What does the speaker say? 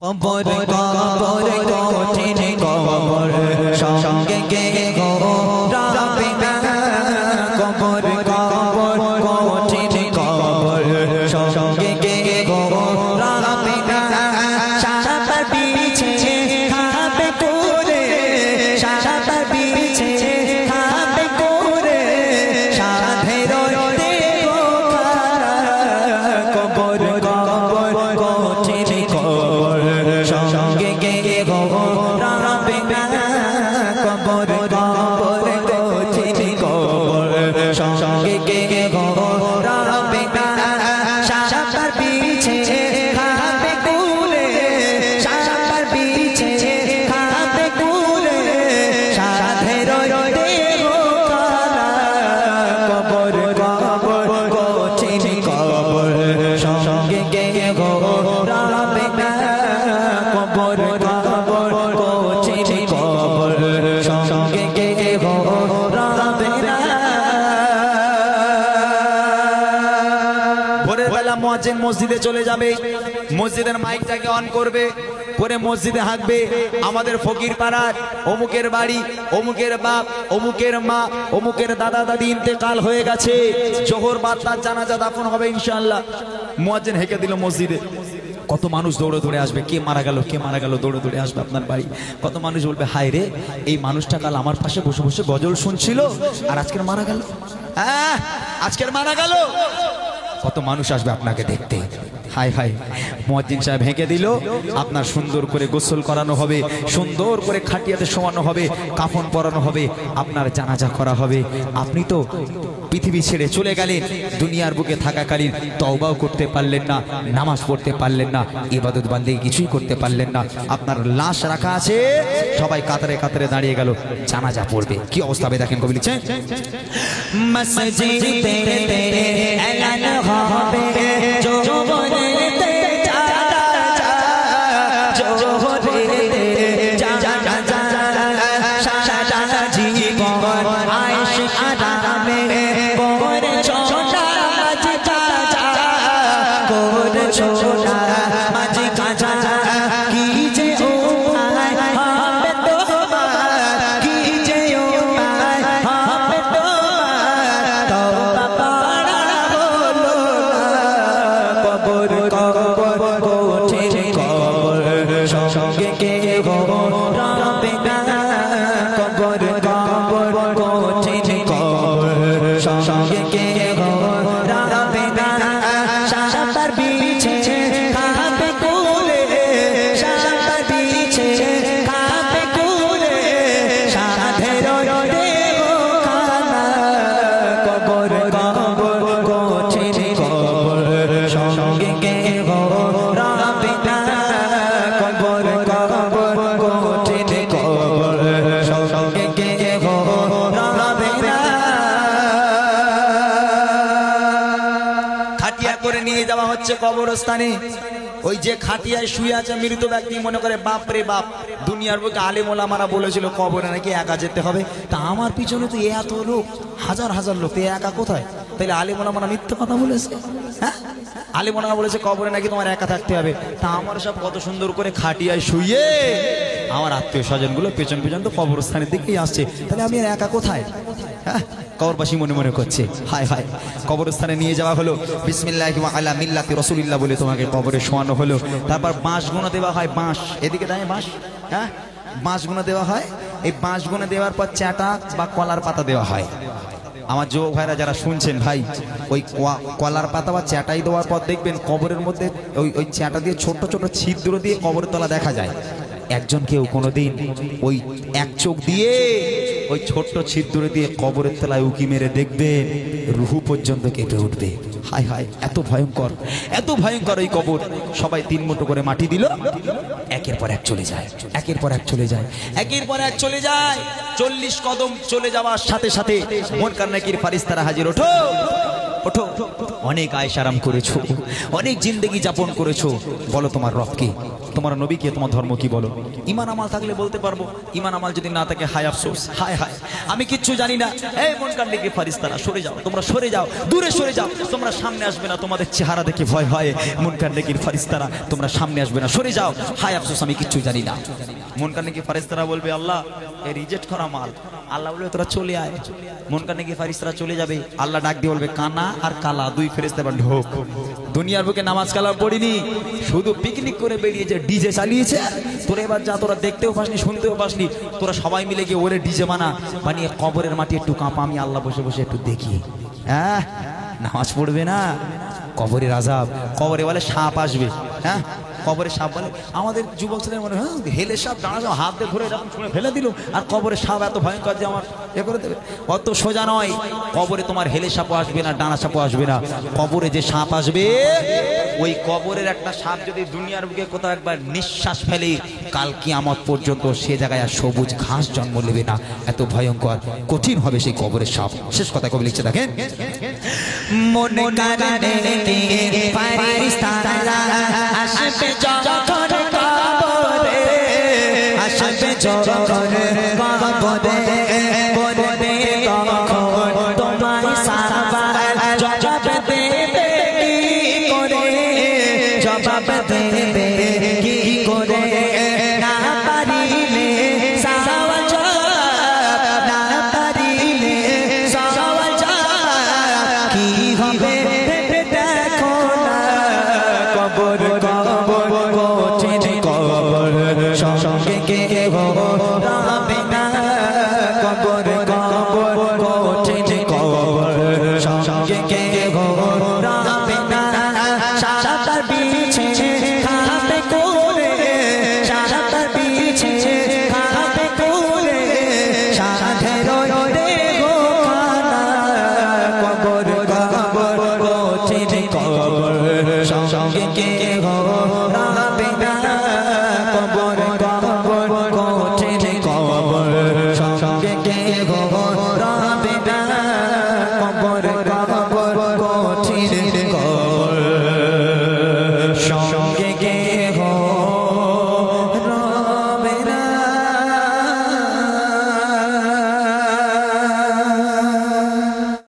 কবর কবর কঠিন কবর সঙ্গে গে গো রাবে না কবর কবর কঠিন কবর সঙ্গে গে গো রাবে না সাতার পিছে খাবে করে সাতার পিছে খাবে করে সাধের দেবো কবর কবর কঠিন কবর সঙ্গে গে গো রাবে না কবর কবর কঠিন কবর সঙ্গে গে গো রাবে না সাতার পিছে খাবে কুলে সাতার পিছে খাবে কুলে সাধের দেবো কবর কবর কঠিন কবর সঙ্গে গে গো রাবে না কবর কবর কঠিন কবর সঙ্গে গে গো রাবে না। ভোরের বেলা মুয়াজ্জিন মসজিদে চলে যাবে, মসজিদের মাইকটাকে অন করবে, করে মসজিদে হাঁকবে আমাদের ফকির পাড়ার অমুকের বাড়ি, অমুকের বাপ, অমুকের মা, অমুকের দাদা দাদি ইন্তেকাল হয়ে গেছে, জোহর বাদ তার জানাজা দাফন হবে ইনশাআল্লাহ। মুয়াজ্জিন হেঁকে দিল মসজিদে, কত মানুষ দৌড়ে দৌড়ে আসবে, কে মারা গেল কে মারা গেল, দৌড়ে দৌড়ে আসবে আপনার বাড়ি। কত মানুষ বলবে হায় রে এই মানুষটা কাল আমার পাশে বসে বসে গজল শুনছিল আর আজকের মারা গেল, হ্যাঁ আজকের মারা গেল। কত মানুষ আসবে আপনাকে দেখতে। হাই হাই মুয়াজ্জিন সাহেব হেঁকে দিল, আপনার সুন্দর করে গোসল করানো হবে, সুন্দর করে খাটিয়াতে শোয়ানো হবে, কাফন পরানো হবে, আপনার জানাজা করা হবে। আপনি তো পৃথিবী ছেড়ে চলে গেলেন, দুনিয়ার বুকে থাকাকালীন তওবাও করতে পারলেন না, নামাজ পড়তে পারলেন না, ইবাদত বান্দেগি কিছুই করতে পারলেন না। আপনার লাশ রাখা আছে, সবাই কাতারে কাতারে দাঁড়িয়ে গেল, জানাজা পড়বে। কি অবস্থা হবে দেখেন, কবি লিখছেন মসজিদে এলান হবে জোহরেতে জানাজা, জোহরেতে জানাজা, সারা জীবন আয়েশ আরামে করেছো নামাজ কাজা, করেছো নামাজ কাজা, কি যে উপায় হবে তোমার, কি যে উপায় হবে তোমার, তওবা পড়া হলো না, কবর কবর কঠিন কবর সঙ্গে গে গো রাবে না, কবর কবর কঠিন কবর সঙ্গে গে গো রাবে না, সাতার পিছে খাবে কুলে সাতার পিছে খাবে কুলে সাধের দেবো খানা, কবর কবর কঠিন কবর সঙ্গে গে গো রাবে না, কবর কবর কঠিন কবর সঙ্গে গে গো রাবে না। খাটিয়া করে নিয়ে যাওয়া হচ্ছে কবরস্থানে। ওই যে খাটিয়ায় শুয়ে আছে মৃত ব্যক্তি, মনে করে বাপ রে বাপ, দুনিয়ার বুকে আলেম ওলামারা বলেছিল কবরে নাকি একা যেতে হবে, তা আমার পিছনে তো এত লোক, হাজার হাজার লোক, একা কোথায়? তাহলে আলেম ওলামারা মিথ্যে কথা বলেছে, হ্যাঁ আলেম ওলামা বলেছে কবরে নাকি তোমার একা থাকতে হবে। তা আমার সব কত সুন্দর করে খাটিয়ায় শুয়ে আমার আত্মীয় স্বজন গুলো পেছন পেছন তো কবরস্থানের দিকেই আসছে, তাহলে আমি আর একা কোথায়? হ্যাঁ কবরবাসী মনে মনে করছে। হায় হায় কবরস্থানে নিয়ে যাওয়া হলো, বিসমিল্লাহি ওয়া আলা মিল্লাতি রাসূলিল্লাহ বলে তোমাকে কবরে শোয়ানো হলো। তারপর বাঁশ গুনা দেওয়া হয়, বাঁশ এদিকে দাঁড়িয়ে বাঁশ, হ্যাঁ বাঁশ গুনা দেওয়া হয়। এই বাঁশ গুনা দেওয়ার পর চাটা বা কলার পাতা দেওয়া হয়। আমার যুবক ভাইরা যারা শুনছেন ভাই, ওই কলার পাতা বা চ্যাটাই দেওয়ার পর দেখবেন কবরের মধ্যে ওই চ্যাটা দিয়ে ছোট ছোট ছিদ্র দিয়ে কবরের তলা দেখা যায়। একজন কেউ কোনোদিন ওই এক চোখ দিয়ে ওই ছোট্ট ছিদ্র দিয়ে কবরের তলায় উকি মেরে দেখবে, রুহু পর্যন্ত কেঁপে উঠবে। হায় হায় এত ভয়ঙ্কর, এত ভয়ঙ্কর এই কবর। সবাই 3 মুঠো করে মাটি দিল, একের পর এক চলে যায়, একের পর এক চলে যায়, একের পর এক চলে যায়। 40 কদম চলে যাওয়ার সাথে সাথে মুনকার নাকির ফারিস্তারা হাজির। ওঠো ওঠো, অনেক আয়েশ আরাম করেছো, অনেক জিন্দেগি যাপন করেছো, বলো তোমার রব কে? তোমার নবীকে তোমার ধর্ম কি বলো। ঈমান আমাল থাকলে বলতে পারবো, ঈমান আমাল যদি না থাকে হায় আফসোস, হায় হায় আমি কিচ্ছু জানি না। এই মুনকার নেকির ফারিস্তারা সরে যাও, তোমরা সরে যাও, দূরে সরে যাও, তোমরা সামনে আসবে না, তোমাদের চেহারা দেখে ভয় হয়। মুনকার নেকির ফারিস্তারা তোমরা সামনে আসবে না, সরে যাও, হায় আফসোস আমি কিচ্ছু জানি না। মুনকার নেকির ফারিস্তারা বলবে আল্লাহ এই রিজেক্ট করা মাল। আল্লাহ বলবে তোরা চলে আয়। মুনকার নেকির ফারিস্তারা চলে যাবে, আল্লাহ ডাক দিয়ে বলবে কানা আর কালা দুই ফেরেশতা ঢোক। দুনিয়ার বুকে নামাজ কালাম পড়িনি, শুধু পিকনিক করে বেরিয়েছে, ডিজে চালিয়েছে। তোরা এবার যা, তোরা দেখতেও পাসনি, শুনতেও পাসনি, তোরা সবাই মিলে গিয়ে ওরে ডিজে বানিয়ে কবরের মাটি একটু কাঁপা, আমি আল্লাহ বসে বসে একটু দেখি। হ্যাঁ নামাজ পড়বে না, কবরের আযাব। কবরে বলে সাপ আসবে, হ্যাঁ কবরে সাপ বলে। আমাদের যুবক ছেলের মনে হয় হেলে সাপ, দাঁড়া সাপ, হাত দিয়ে ধরে এরকম ছুঁড়ে ফেলে দিল, আর কবরে সাপ এত ভয়ঙ্কর যে আমার এ করে দেবে। অত সোজা নয়, কবরে তোমার হেলে সাপও আসবে না, ডানা সাপও আসবে না। কবরে যে সাপ আসবে, ওই কবরের একটা সাপ যদি দুনিয়ার বুকে কোথাও একবার নিঃশ্বাস ফেলে, কাল কিয়ামত পর্যন্ত সে জায়গায় আর সবুজ ঘাস জন্ম নেবে না। এত ভয়ঙ্কর কঠিন হবে সেই কবরের সাপ। শেষ কথা কবি লিখছে দেখেন, মনে আসবে যখন কবরে, আসবে যখন